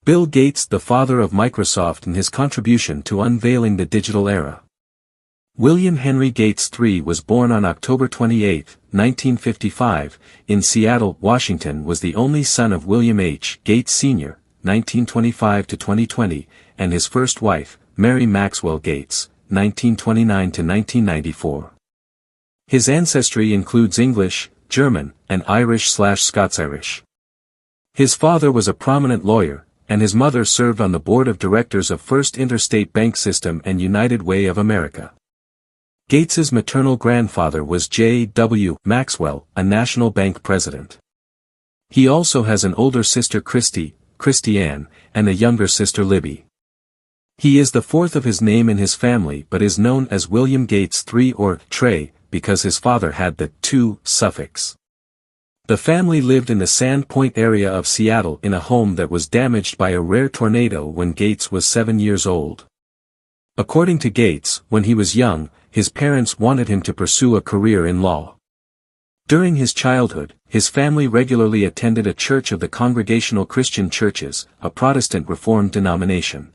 Bill Gates, the father of Microsoft, and his contribution to unveiling the digital era. William Henry Gates III was born on October 28, 1955, in Seattle, Washington. Was the only son of William H. Gates Sr., 1925–2020, and his first wife, Mary Maxwell Gates, 1929–1994. His ancestry includes English, German, and Irish/Scots-Irish. His father was a prominent lawyer, and his mother served on the board of directors of First Interstate Bank System and United Way of America. Gates's maternal grandfather was J. W. Maxwell, a national bank president. He also has an older sister Christiane, and a younger sister Libby. He is the fourth of his name in his family but is known as William Gates III or Trey, because his father had the "2" suffix. The family lived in the Sand Point area of Seattle in a home that was damaged by a rare tornado when Gates was 7 years old. According to Gates, when he was young, his parents wanted him to pursue a career in law. During his childhood, his family regularly attended a church of the Congregational Christian Churches, a Protestant Reformed denomination.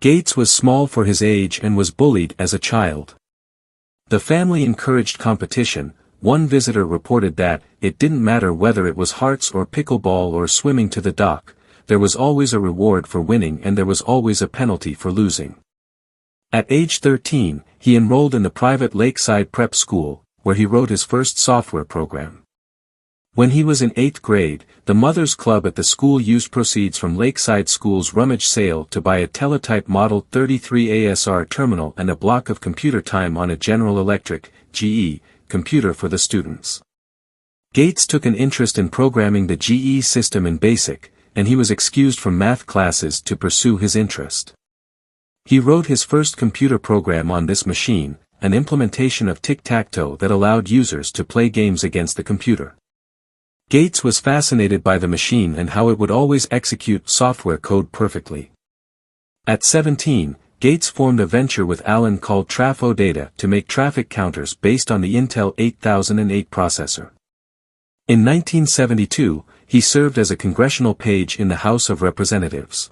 Gates was small for his age and was bullied as a child. The family encouraged competition. One visitor reported that, it didn't matter whether it was hearts or pickleball or swimming to the dock, there was always a reward for winning and there was always a penalty for losing. At age 13, he enrolled in the private Lakeside Prep School, where he wrote his first software program. When he was in 8th grade, the Mothers Club at the school used proceeds from Lakeside School's rummage sale to buy a teletype Model 33 ASR terminal and a block of computer time on a General Electric, GE, computer for the students. Gates took an interest in programming the GE system in BASIC, and he was excused from math classes to pursue his interest. He wrote his first computer program on this machine, an implementation of tic-tac-toe that allowed users to play games against the computer. Gates was fascinated by the machine and how it would always execute software code perfectly. At 17, Gates formed a venture with Allen called Trafo Data to make traffic counters based on the Intel 8008 processor. In 1972, he served as a congressional page in the House of Representatives.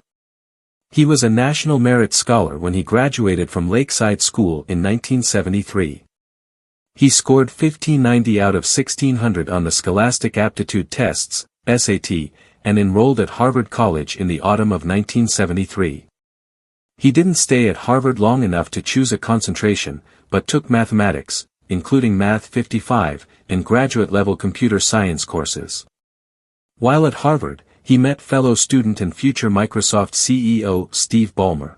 He was a National Merit Scholar when he graduated from Lakeside School in 1973. He scored 1590 out of 1600 on the Scholastic Aptitude Tests, SAT, and enrolled at Harvard College in the autumn of 1973. He didn't stay at Harvard long enough to choose a concentration, but took mathematics, including Math 55, and graduate-level computer science courses. While at Harvard, he met fellow student and future Microsoft CEO Steve Ballmer.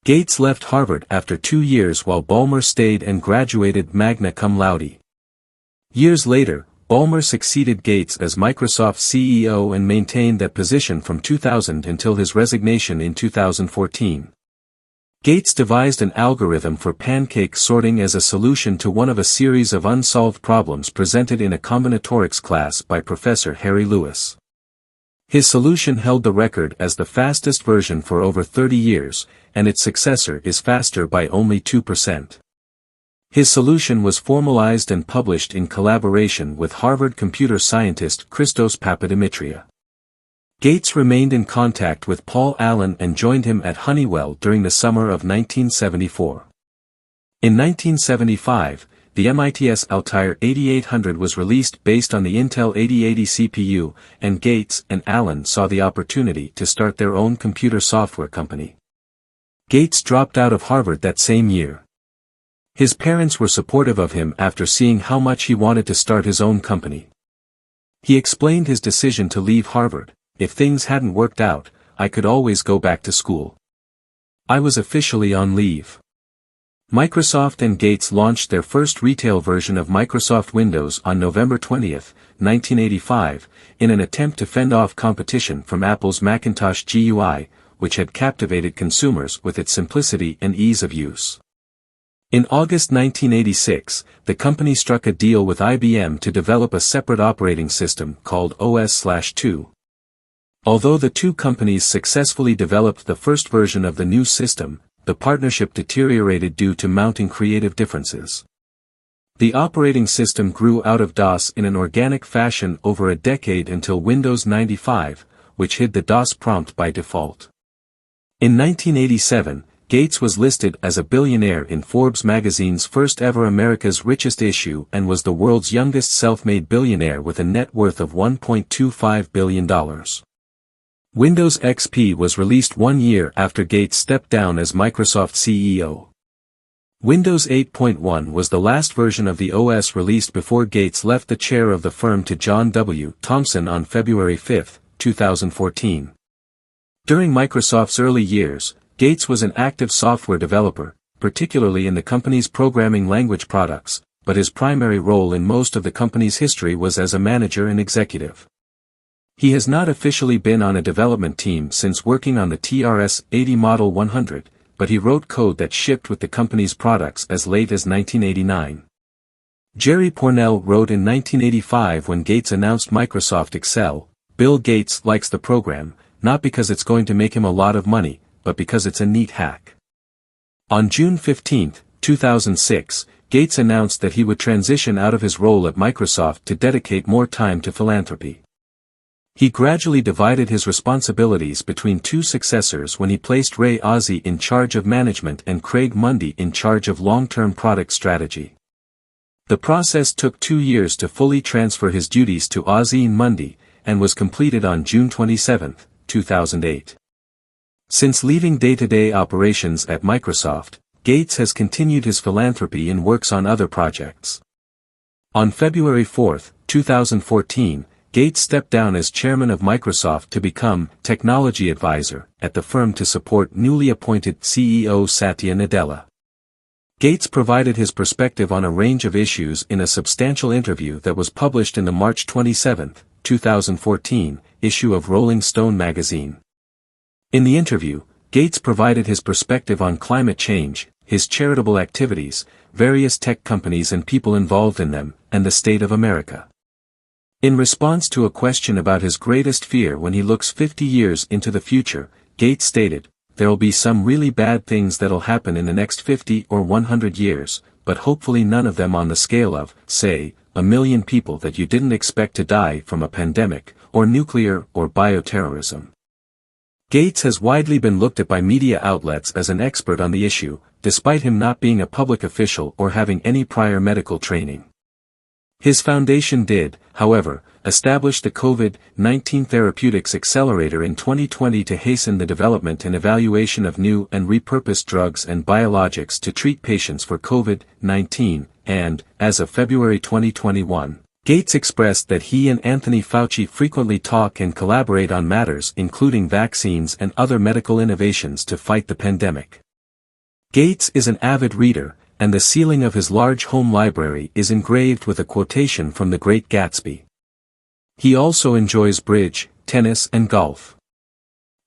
Gates left Harvard after 2 years while Ballmer stayed and graduated magna cum laude. Years later, Ballmer succeeded Gates as Microsoft CEO and maintained that position from 2000 until his resignation in 2014. Gates devised an algorithm for pancake sorting as a solution to one of a series of unsolved problems presented in a combinatorics class by Professor Harry Lewis. His solution held the record as the fastest version for over 30 years, and its successor is faster by only 2%. His solution was formalized and published in collaboration with Harvard computer scientist Christos Papadimitriou. Gates remained in contact with Paul Allen and joined him at Honeywell during the summer of 1974. In 1975, the MIT's Altair 8800 was released based on the Intel 8080 CPU, and Gates and Allen saw the opportunity to start their own computer software company. Gates dropped out of Harvard that same year. His parents were supportive of him after seeing how much he wanted to start his own company. He explained his decision to leave Harvard: "If things hadn't worked out, I could always go back to school. I was officially on leave." Microsoft and Gates launched their first retail version of Microsoft Windows on November 20, 1985, in an attempt to fend off competition from Apple's Macintosh GUI, which had captivated consumers with its simplicity and ease of use. In August 1986, the company struck a deal with IBM to develop a separate operating system called OS/2. Although the two companies successfully developed the first version of the new system, the partnership deteriorated due to mounting creative differences. The operating system grew out of DOS in an organic fashion over a decade until Windows 95, which hid the DOS prompt by default. In 1987, Gates was listed as a billionaire in Forbes magazine's first-ever America's Richest issue and was the world's youngest self-made billionaire with a net worth of $1.25 billion. Windows XP was released 1 year after Gates stepped down as Microsoft CEO. Windows 8.1 was the last version of the OS released before Gates left the chair of the firm to John W. Thompson on February 5, 2014. During Microsoft's early years, Gates was an active software developer, particularly in the company's programming language products, but his primary role in most of the company's history was as a manager and executive. He has not officially been on a development team since working on the TRS-80 Model 100, but he wrote code that shipped with the company's products as late as 1989. Jerry Pournelle wrote in 1985 when Gates announced Microsoft Excel, "Bill Gates likes the program, not because it's going to make him a lot of money, but because it's a neat hack." On June 15, 2006, Gates announced that he would transition out of his role at Microsoft to dedicate more time to philanthropy. He gradually divided his responsibilities between two successors when he placed Ray Ozzie in charge of management and Craig Mundy in charge of long-term product strategy. The process took 2 years to fully transfer his duties to Ozzie and Mundy, and was completed on June 27, 2008. Since leaving day-to-day operations at Microsoft, Gates has continued his philanthropy and works on other projects. On February 4, 2014, Gates stepped down as chairman of Microsoft to become technology advisor at the firm to support newly appointed CEO Satya Nadella. Gates provided his perspective on a range of issues in a substantial interview that was published in the March 27, 2014, issue of Rolling Stone magazine. In the interview, Gates provided his perspective on climate change, his charitable activities, various tech companies and people involved in them, and the state of America. In response to a question about his greatest fear when he looks 50 years into the future, Gates stated, "There'll be some really bad things that'll happen in the next 50 or 100 years, but hopefully none of them on the scale of, say, 1 million people that you didn't expect to die from a pandemic, or nuclear or bioterrorism." Gates has widely been looked at by media outlets as an expert on the issue, despite him not being a public official or having any prior medical training. His foundation did, however, establish the COVID-19 Therapeutics Accelerator in 2020 to hasten the development and evaluation of new and repurposed drugs and biologics to treat patients for COVID-19, and, as of February 2021, Gates expressed that he and Anthony Fauci frequently talk and collaborate on matters including vaccines and other medical innovations to fight the pandemic. Gates is an avid reader, and the ceiling of his large home library is engraved with a quotation from The Great Gatsby. He also enjoys bridge, tennis and golf.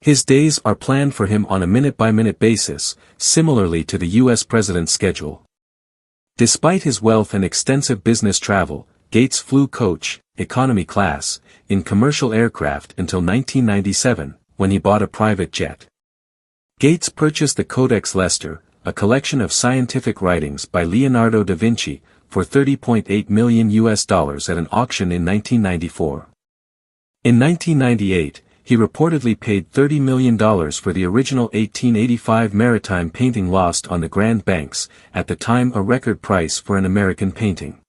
His days are planned for him on a minute-by-minute basis, similarly to the U.S. president's schedule. Despite his wealth and extensive business travel, Gates flew coach, economy class, in commercial aircraft until 1997, when he bought a private jet. Gates purchased the Codex Leicester, a collection of scientific writings by Leonardo da Vinci, for $30.8 million at an auction in 1994. In 1998, he reportedly paid $30 million for the original 1885 maritime painting lost on the Grand Banks, at the time a record price for an American painting.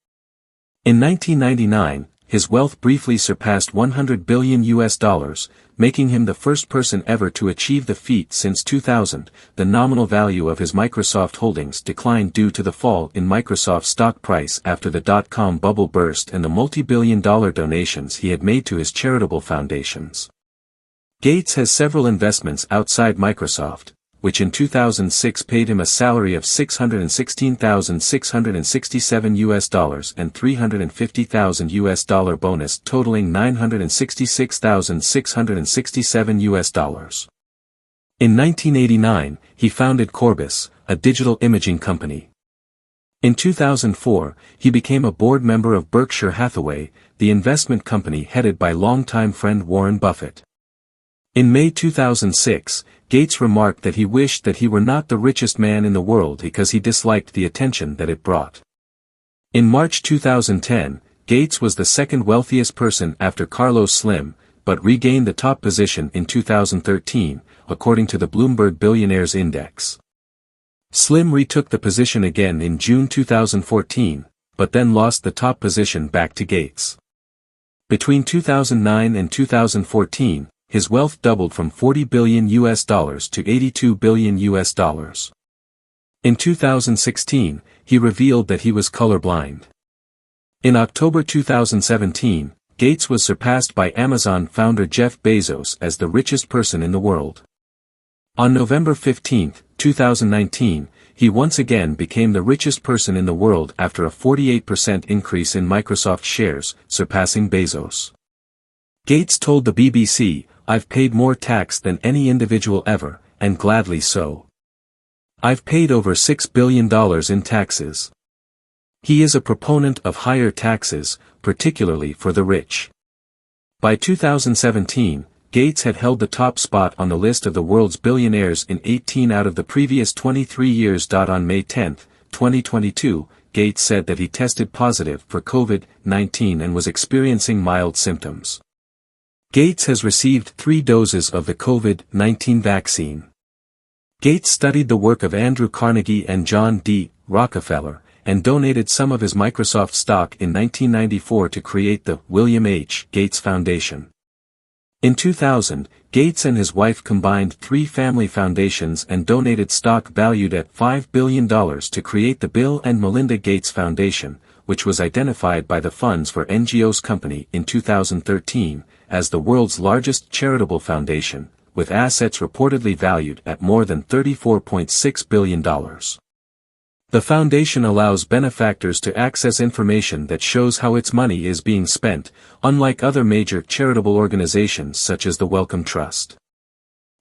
In 1999, his wealth briefly surpassed $100 billion, making him the first person ever to achieve the feat since 2000. The nominal value of his Microsoft holdings declined due to the fall in Microsoft's stock price after the dot-com bubble burst and the multi-billion-dollar donations he had made to his charitable foundations. Gates has several investments outside Microsoft, which in 2006 paid him a salary of $616,667 and $350,000 bonus totaling $966,667. In 1989, he founded Corbis, a digital imaging company. In 2004, he became a board member of Berkshire Hathaway, the investment company headed by longtime friend Warren Buffett. In May 2006, Gates remarked that he wished that he were not the richest man in the world because he disliked the attention that it brought. In March 2010, Gates was the second wealthiest person after Carlos Slim, but regained the top position in 2013, according to the Bloomberg Billionaires Index. Slim retook the position again in June 2014, but then lost the top position back to Gates. Between 2009 and 2014, his wealth doubled from $40 billion to $82 billion. In 2016, he revealed that he was colorblind. In October 2017, Gates was surpassed by Amazon founder Jeff Bezos as the richest person in the world. On November 15, 2019, he once again became the richest person in the world after a 48% increase in Microsoft shares, surpassing Bezos. Gates told the BBC, "I've paid more tax than any individual ever, and gladly so. I've paid over $6 billion in taxes." He is a proponent of higher taxes, particularly for the rich. By 2017, Gates had held the top spot on the list of the world's billionaires in 18 out of the previous 23 years. On May 10, 2022, Gates said that he tested positive for COVID-19 and was experiencing mild symptoms. Gates has received 3 doses of the COVID-19 vaccine. Gates studied the work of Andrew Carnegie and John D. Rockefeller, and donated some of his Microsoft stock in 1994 to create the William H. Gates Foundation. In 2000, Gates and his wife combined 3 family foundations and donated stock valued at $5 billion to create the Bill and Melinda Gates Foundation, which was identified by the Funds for NGOs Company in 2013 as the world's largest charitable foundation, with assets reportedly valued at more than $34.6 billion. The foundation allows benefactors to access information that shows how its money is being spent, unlike other major charitable organizations such as the Wellcome Trust.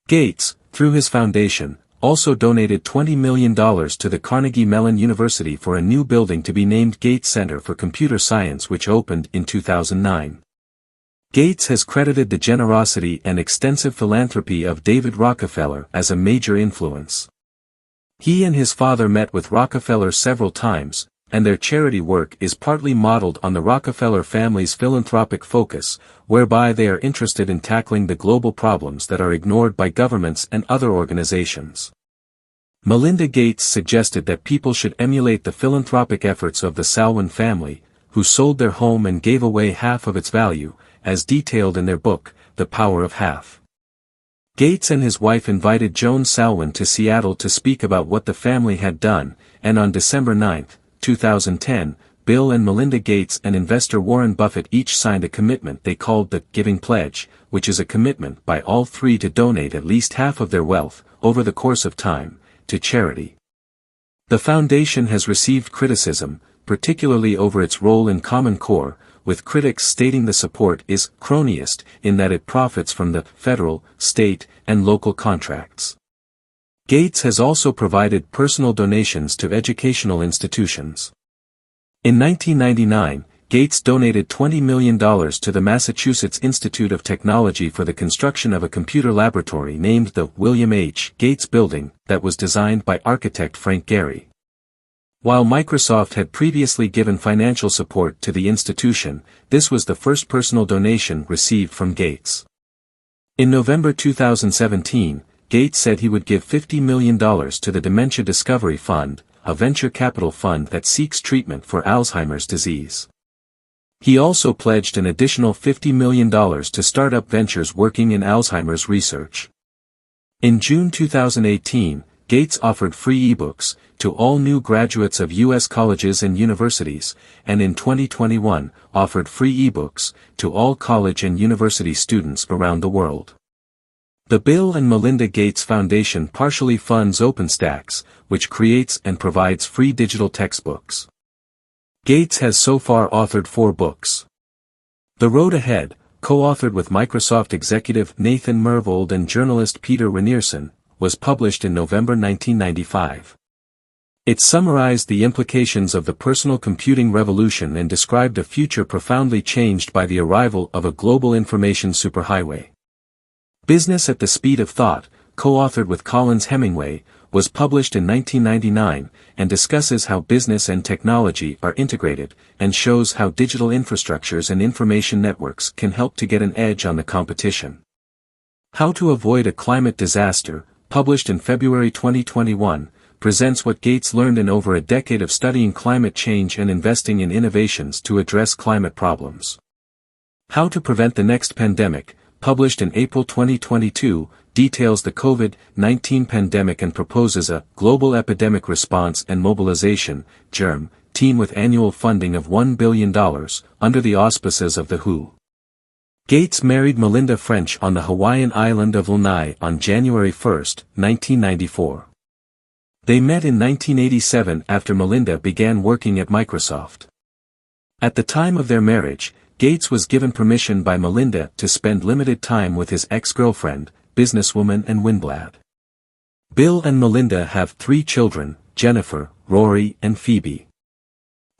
Gates, through his foundation, also donated $20 million to the Carnegie Mellon University for a new building to be named Gates Center for Computer Science, which opened in 2009. Gates has credited the generosity and extensive philanthropy of David Rockefeller as a major influence. He and his father met with Rockefeller several times, and their charity work is partly modeled on the Rockefeller family's philanthropic focus, whereby they are interested in tackling the global problems that are ignored by governments and other organizations. Melinda Gates suggested that people should emulate the philanthropic efforts of the Salwin family, who sold their home and gave away half of its value, as detailed in their book, The Power of Half. Gates and his wife invited Joan Salwin to Seattle to speak about what the family had done, and on December 9, 2010, Bill and Melinda Gates and investor Warren Buffett each signed a commitment they called the Giving Pledge, which is a commitment by all 3 to donate at least half of their wealth, over the course of time, to charity. The foundation has received criticism, particularly over its role in Common Core, with critics stating the support is cronyist in that it profits from the federal, state, and local contracts. Gates has also provided personal donations to educational institutions. In 1999, Gates donated $20 million to the Massachusetts Institute of Technology for the construction of a computer laboratory named the William H. Gates Building that was designed by architect Frank Gehry. While Microsoft had previously given financial support to the institution, this was the first personal donation received from Gates. In November 2017, Gates said he would give $50 million to the Dementia Discovery Fund, a venture capital fund that seeks treatment for Alzheimer's disease. He also pledged an additional $50 million to startup ventures working in Alzheimer's research. In June 2018, Gates offered free ebooks to all new graduates of U.S. colleges and universities, and in 2021, offered free ebooks to all college and university students around the world. The Bill and Melinda Gates Foundation partially funds OpenStax, which creates and provides free digital textbooks. Gates has so far authored 4 books. The Road Ahead, co-authored with Microsoft executive Nathan Myhrvold and journalist Peter Renierson, was published in November 1995. It summarized the implications of the personal computing revolution and described a future profoundly changed by the arrival of a global information superhighway. Business at the Speed of Thought, co-authored with Collins Hemingway, was published in 1999, and discusses how business and technology are integrated, and shows how digital infrastructures and information networks can help to get an edge on the competition. How to Avoid a Climate Disaster, published in February 2021, presents what Gates learned in over a decade of studying climate change and investing in innovations to address climate problems. How to Prevent the Next Pandemic, published in April 2022, details the COVID-19 pandemic and proposes a global epidemic response and mobilization (GERM) team with annual funding of $1 billion, under the auspices of the WHO. Gates married Melinda French on the Hawaiian island of Lanai on January 1, 1994. They met in 1987 after Melinda began working at Microsoft. At the time of their marriage, Gates was given permission by Melinda to spend limited time with his ex-girlfriend, businesswoman Ann Winblad. Bill and Melinda have 3 children, Jennifer, Rory, and Phoebe.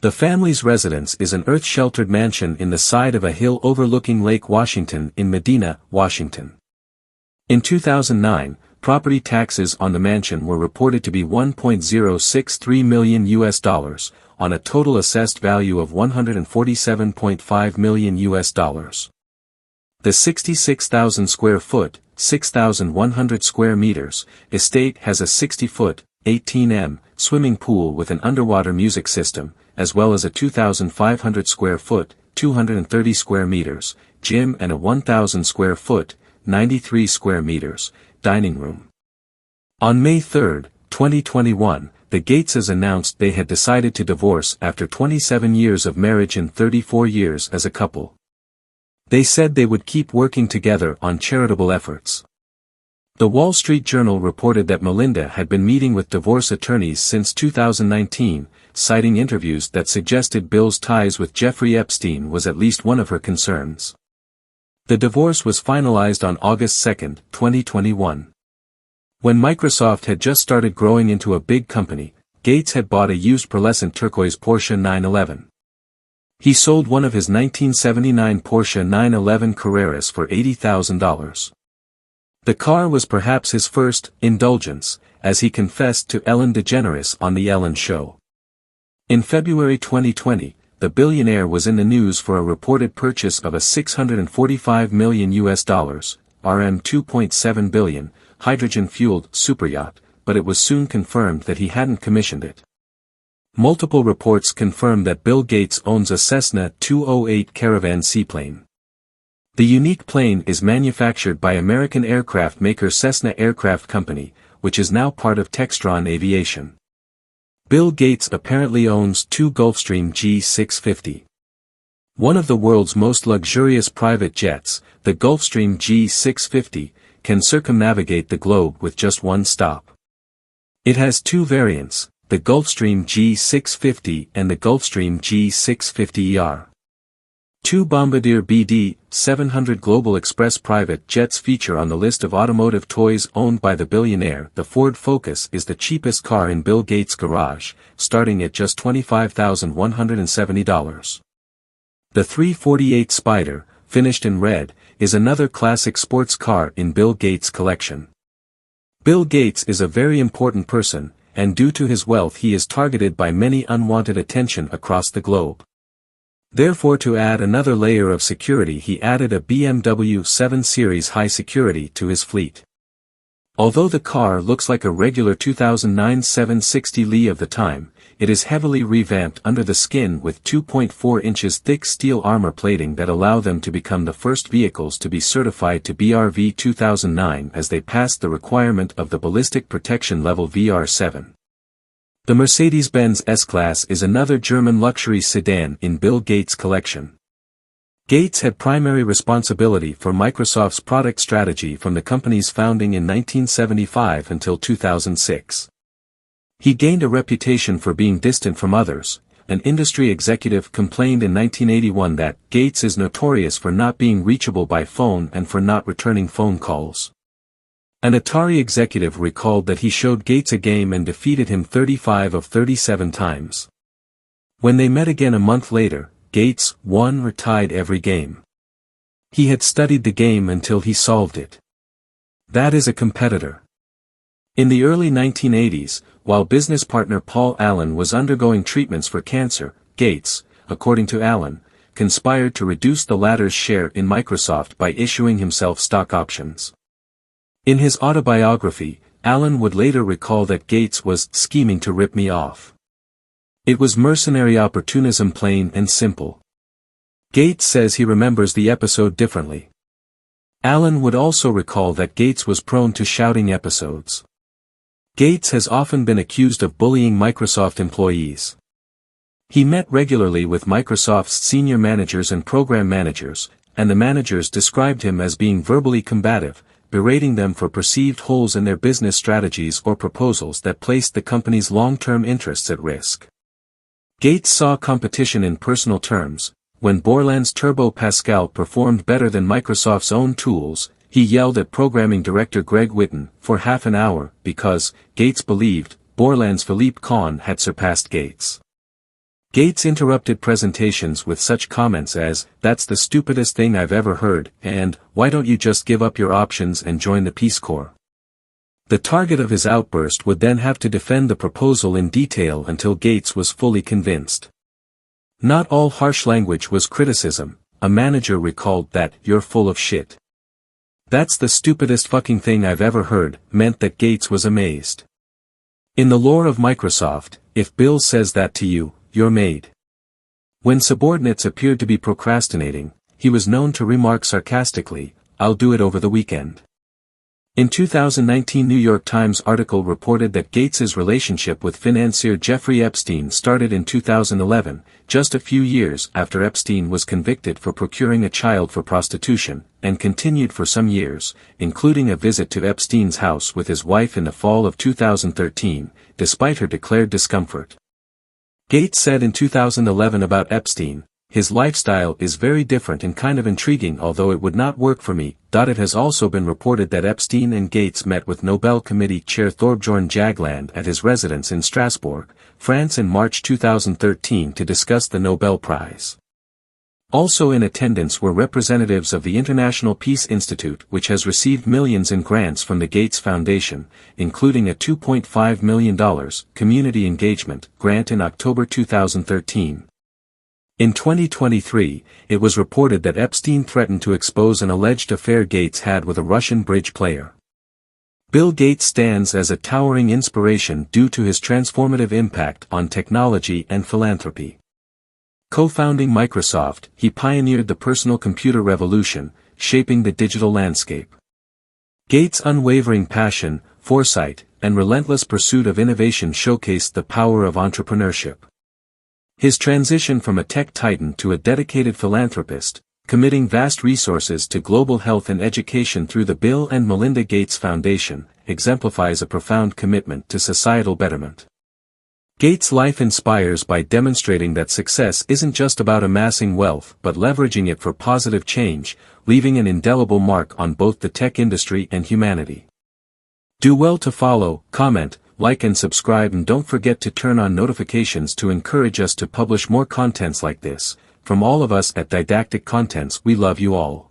The family's residence is an earth-sheltered mansion in the side of a hill overlooking Lake Washington in Medina, Washington. In 2009, property taxes on the mansion were reported to be $1.063 million, on a total assessed value of $147.5 million. The 66,000 square foot, 6,100 square meters, estate has a 60-foot, 18 swimming pool with an underwater music system, as well as a 2,500 square foot, 230 square meters, gym and a 1,000 square foot, 93 square meters, dining room. On May 3, 2021, the Gateses announced they had decided to divorce after 27 years of marriage and 34 years as a couple. They said they would keep working together on charitable efforts. The Wall Street Journal reported that Melinda had been meeting with divorce attorneys since 2019, citing interviews that suggested Bill's ties with Jeffrey Epstein was at least one of her concerns. The divorce was finalized on August 2, 2021. When Microsoft had just started growing into a big company, Gates had bought a used pearlescent turquoise Porsche 911. He sold one of his 1979 Porsche 911 Carreras for $80,000. The car was perhaps his first indulgence, as he confessed to Ellen DeGeneres on The Ellen Show. In February 2020, the billionaire was in the news for a reported purchase of a $645 million (RM 2.7 billion) hydrogen-fueled superyacht, but it was soon confirmed that he hadn't commissioned it. Multiple reports confirm that Bill Gates owns a Cessna 208 Caravan seaplane. The unique plane is manufactured by American aircraft maker Cessna Aircraft Company, which is now part of Textron Aviation. Bill Gates apparently owns 2 Gulfstream G650. One of the world's most luxurious private jets, the Gulfstream G650, can circumnavigate the globe with just one stop. It has 2 variants, the Gulfstream G650 and the Gulfstream G650ER. 2 Bombardier BD-700 Global Express private jets feature on the list of automotive toys owned by the billionaire. The Ford Focus is the cheapest car in Bill Gates' garage, starting at just $25,170. The 348 Spider, finished in red, is another classic sports car in Bill Gates' collection. Bill Gates is a very important person, and due to his wealth he is targeted by many unwanted attention across the globe. Therefore, to add another layer of security, he added a BMW 7 Series high security to his fleet. Although the car looks like a regular 2009 760 Li of the time, it is heavily revamped under the skin with 2.4 inches thick steel armor plating that allow them to become the first vehicles to be certified to BRV 2009 as they passed the requirement of the Ballistic Protection Level VR7. The Mercedes-Benz S-Class is another German luxury sedan in Bill Gates' collection. Gates had primary responsibility for Microsoft's product strategy from the company's founding in 1975 until 2006. He gained a reputation for being distant from others. An industry executive complained in 1981 that Gates is notorious for not being reachable by phone and for not returning phone calls. An Atari executive recalled that he showed Gates a game and defeated him 35 of 37 times. When they met again a month later, Gates won or tied every game. He had studied the game until he solved it. That is a competitor. In the early 1980s, while business partner Paul Allen was undergoing treatments for cancer, Gates, according to Allen, conspired to reduce the latter's share in Microsoft by issuing himself stock options. In his autobiography, Allen would later recall that Gates was scheming to rip me off. It was mercenary opportunism, plain and simple. Gates says he remembers the episode differently. Allen would also recall that Gates was prone to shouting episodes. Gates has often been accused of bullying Microsoft employees. He met regularly with Microsoft's senior managers and program managers, and the managers described him as being verbally combative, berating them for perceived holes in their business strategies or proposals that placed the company's long-term interests at risk. Gates saw competition in personal terms. When Borland's Turbo Pascal performed better than Microsoft's own tools, he yelled at programming director Greg Witten for half an hour because, Gates believed, Borland's Philippe Kahn had surpassed Gates. Gates interrupted presentations with such comments as, "That's the stupidest thing I've ever heard," and, "Why don't you just give up your options and join the Peace Corps?" The target of his outburst would then have to defend the proposal in detail until Gates was fully convinced. Not all harsh language was criticism. A manager recalled that, "You're full of shit. That's the stupidest fucking thing I've ever heard," meant that Gates was amazed. In the lore of Microsoft, if Bill says that to you, you're made. When subordinates appeared to be procrastinating, he was known to remark sarcastically, "I'll do it over the weekend." In 2019 New York Times article reported that Gates's relationship with financier Jeffrey Epstein started in 2011, just a few years after Epstein was convicted for procuring a child for prostitution, and continued for some years, including a visit to Epstein's house with his wife in the fall of 2013, despite her declared discomfort. Gates said in 2011 about Epstein, "His lifestyle is very different and kind of intriguing, although it would not work for me." It has also been reported that Epstein and Gates met with Nobel Committee Chair Thorbjorn Jagland at his residence in Strasbourg, France in March 2013 to discuss the Nobel Prize. Also in attendance were representatives of the International Peace Institute, which has received millions in grants from the Gates Foundation, including a $2.5 million community engagement grant in October 2013. In 2023, it was reported that Epstein threatened to expose an alleged affair Gates had with a Russian bridge player. Bill Gates stands as a towering inspiration due to his transformative impact on technology and philanthropy. Co-founding Microsoft, he pioneered the personal computer revolution, shaping the digital landscape. Gates' unwavering passion, foresight, and relentless pursuit of innovation showcased the power of entrepreneurship. His transition from a tech titan to a dedicated philanthropist, committing vast resources to global health and education through the Bill and Melinda Gates Foundation, exemplifies a profound commitment to societal betterment. Gates' life inspires by demonstrating that success isn't just about amassing wealth but leveraging it for positive change, leaving an indelible mark on both the tech industry and humanity. Do well to follow, comment, like and subscribe, and don't forget to turn on notifications to encourage us to publish more contents like this. From all of us at Didactic Contents, we love you all.